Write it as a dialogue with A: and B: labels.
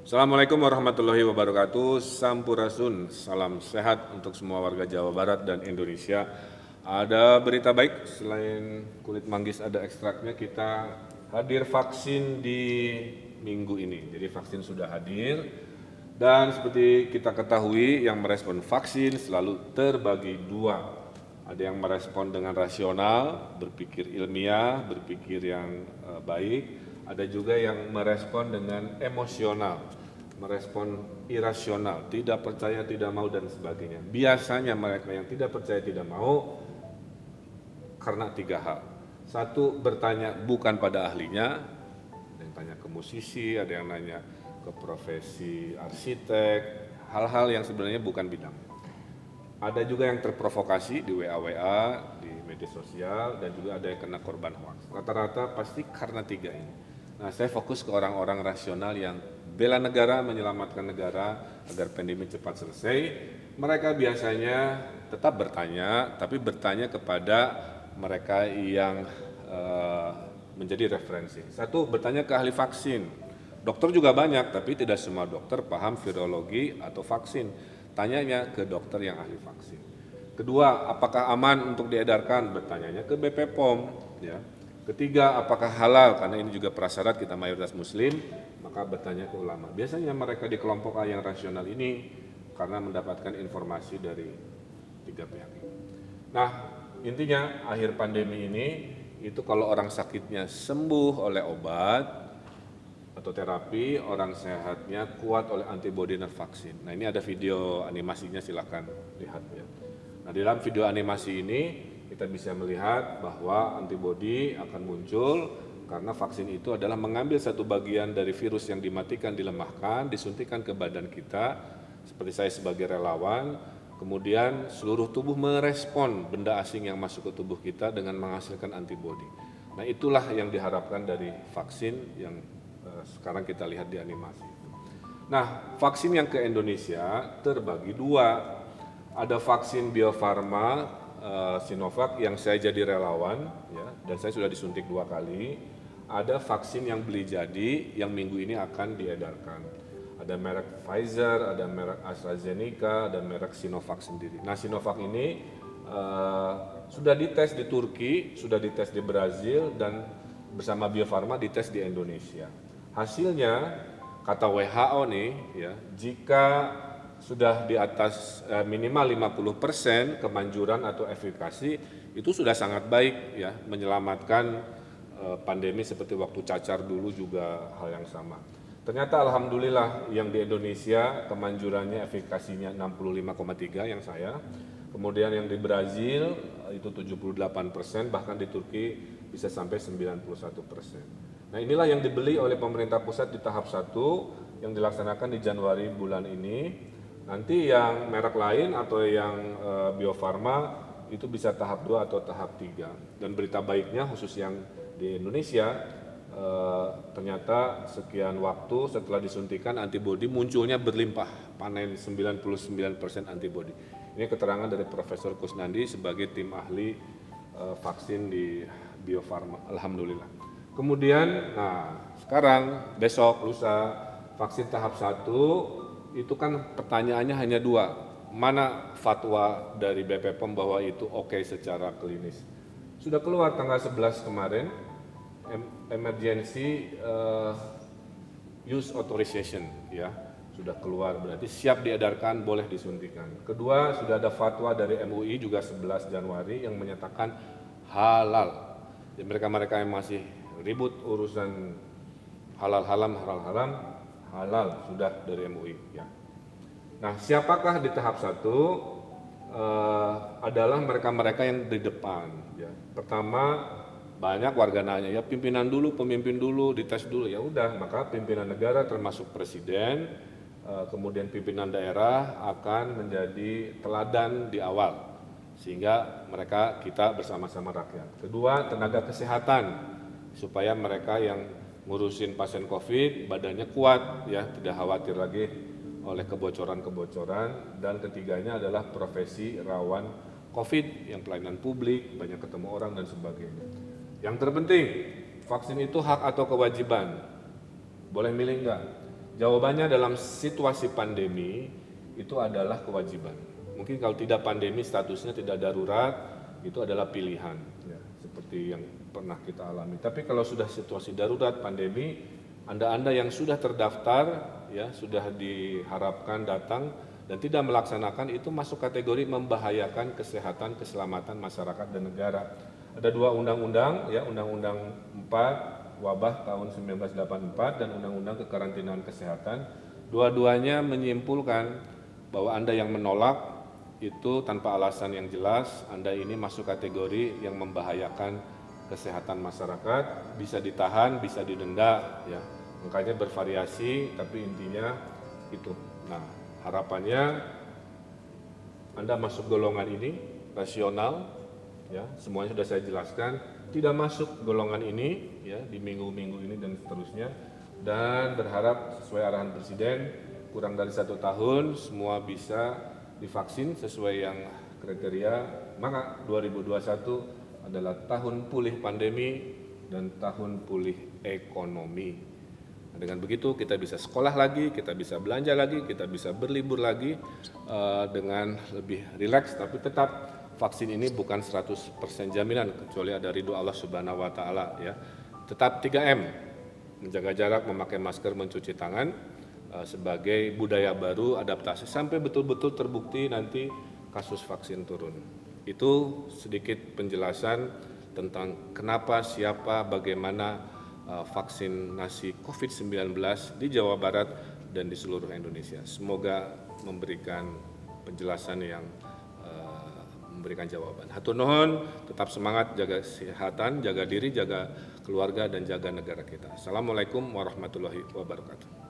A: Assalamualaikum warahmatullahi wabarakatuh. Sampurasun, salam sehat untuk semua warga Jawa Barat dan Indonesia. Ada berita baik, selain kulit manggis ada ekstraknya, kita hadir vaksin di minggu ini. Jadi vaksin sudah hadir dan seperti kita ketahui yang merespon vaksin selalu terbagi dua. Ada yang merespon dengan rasional, berpikir ilmiah, berpikir yang baik. Ada juga yang merespon dengan emosional, merespon irasional, tidak percaya, tidak mau, dan sebagainya. Biasanya mereka yang tidak percaya, tidak mau karena tiga hal. Satu, bertanya bukan pada ahlinya, ada yang tanya ke musisi, ada yang nanya ke profesi arsitek, hal-hal yang sebenarnya bukan bidangnya. Ada juga yang terprovokasi di WA, di media sosial, dan juga ada yang kena korban hoax. Rata-rata pasti karena tiga ini. Nah, saya fokus ke orang-orang rasional yang bela negara, menyelamatkan negara agar pandemi cepat selesai. Mereka biasanya tetap bertanya, tapi bertanya kepada mereka yang menjadi referensi. Satu, bertanya ke ahli vaksin. Dokter juga banyak, tapi tidak semua dokter paham virologi atau vaksin. Tanyanya ke dokter yang ahli vaksin. Kedua, apakah aman untuk diedarkan? Bertanyanya ke BPOM. Ya. Ketiga, apakah halal? Karena ini juga prasyarat kita mayoritas muslim, maka bertanya ke ulama. Biasanya mereka di kelompok A yang rasional ini karena mendapatkan informasi dari tiga pihak ini. Nah, intinya akhir pandemi ini itu kalau orang sakitnya sembuh oleh obat atau terapi, orang sehatnya kuat oleh antibodi dan vaksin. Nah, ini ada video animasinya, silakan lihat ya. Nah, di dalam video animasi ini kita bisa melihat bahwa antibodi akan muncul karena vaksin itu adalah mengambil satu bagian dari virus yang dimatikan, dilemahkan, disuntikan ke badan kita, seperti saya sebagai relawan, kemudian seluruh tubuh merespon benda asing yang masuk ke tubuh kita dengan menghasilkan antibodi. Nah, itulah yang diharapkan dari vaksin yang sekarang kita lihat di animasi. Nah, vaksin yang ke Indonesia terbagi dua. Ada vaksin Bio Farma Sinovac yang saya jadi relawan, ya, dan saya sudah disuntik 2 kali. Ada vaksin yang beli jadi yang minggu ini akan diedarkan. Ada merek Pfizer, ada merek AstraZeneca, dan merek Sinovac sendiri. Nah, Sinovac ini sudah dites di Turki, sudah dites di Brazil, dan bersama Bio Farma dites di Indonesia. Hasilnya kata WHO nih, ya, jika sudah di atas minimal 50% kemanjuran atau efikasi, itu sudah sangat baik ya, menyelamatkan pandemi seperti waktu cacar dulu juga hal yang sama. Ternyata alhamdulillah yang di Indonesia kemanjurannya efikasinya 65,3 yang saya, kemudian yang di Brazil itu 78%, bahkan di Turki bisa sampai 91%. Nah, inilah yang dibeli oleh pemerintah pusat di tahap 1 yang dilaksanakan di Januari bulan ini. Nanti yang merek lain atau yang Bio Farma itu bisa tahap 2 atau tahap 3. Dan berita baiknya khusus yang di Indonesia, ternyata sekian waktu setelah disuntikan antibodi munculnya berlimpah, panen 99% antibodi. Ini keterangan dari Profesor Kusnandi sebagai tim ahli vaksin di Bio Farma, alhamdulillah. Kemudian, nah sekarang besok lusa vaksin tahap 1 itu kan pertanyaannya hanya 2, mana fatwa dari BPOM bahwa itu oke secara klinis. Sudah keluar tanggal 11 kemarin, emergency use authorization, ya, sudah keluar, berarti siap diedarkan, boleh disuntikan. Kedua, sudah ada fatwa dari MUI juga 11 Januari yang menyatakan halal. Mereka-mereka yang masih ribut urusan halal sudah dari MUI, ya. Nah, siapakah di tahap 1? Adalah mereka-mereka yang di depan, ya. Pertama, banyak warga nanya, ya pimpinan dulu, pemimpin dulu, dites dulu. Ya udah, maka pimpinan negara termasuk presiden, kemudian pimpinan daerah akan menjadi teladan di awal, sehingga kita bersama-sama rakyat. Kedua, tenaga kesehatan, supaya mereka yang ngurusin pasien COVID badannya kuat, ya, tidak khawatir lagi oleh kebocoran-kebocoran. Dan ketiganya adalah profesi rawan COVID yang pelayanan publik, banyak ketemu orang dan sebagainya. Yang terpenting, vaksin itu hak atau kewajiban? Boleh milih enggak? Jawabannya dalam situasi pandemi itu adalah kewajiban. Mungkin kalau tidak pandemi statusnya tidak darurat, itu adalah pilihan, ya, seperti yang pernah kita alami. Tapi kalau sudah situasi darurat pandemi, Anda yang sudah terdaftar, ya sudah diharapkan datang dan tidak melaksanakan, itu masuk kategori membahayakan kesehatan keselamatan masyarakat dan negara. Ada dua undang-undang, ya, Undang-Undang 4 Wabah tahun 1984 dan Undang-Undang Kekarantinaan Kesehatan. Dua-duanya menyimpulkan bahwa Anda yang menolak itu tanpa alasan yang jelas, Anda ini masuk kategori yang membahayakan kesehatan masyarakat, bisa ditahan, bisa didenda, ya. Makanya bervariasi, tapi intinya itu. Nah, harapannya Anda masuk golongan ini rasional, ya, semuanya sudah saya jelaskan. Tidak masuk golongan ini, ya, di minggu-minggu ini dan seterusnya, dan berharap sesuai arahan Presiden kurang dari 1 tahun semua bisa divaksin sesuai yang kriteria, maka 2021 adalah tahun pulih pandemi dan tahun pulih ekonomi. Nah, dengan begitu kita bisa sekolah lagi, kita bisa belanja lagi, kita bisa berlibur lagi dengan lebih rileks, tapi tetap vaksin ini bukan 100% jaminan kecuali ada ridho Allah Subhanahu wa taala, ya. Tetap 3M, menjaga jarak, memakai masker, mencuci tangan sebagai budaya baru adaptasi sampai betul-betul terbukti nanti kasus vaksin turun. Itu sedikit penjelasan tentang kenapa, siapa, bagaimana vaksinasi COVID-19 di Jawa Barat dan di seluruh Indonesia. Semoga memberikan penjelasan yang memberikan jawaban. Hatur nuhun, tetap semangat, jaga kesehatan, jaga diri, jaga keluarga, dan jaga negara kita. Assalamualaikum warahmatullahi wabarakatuh.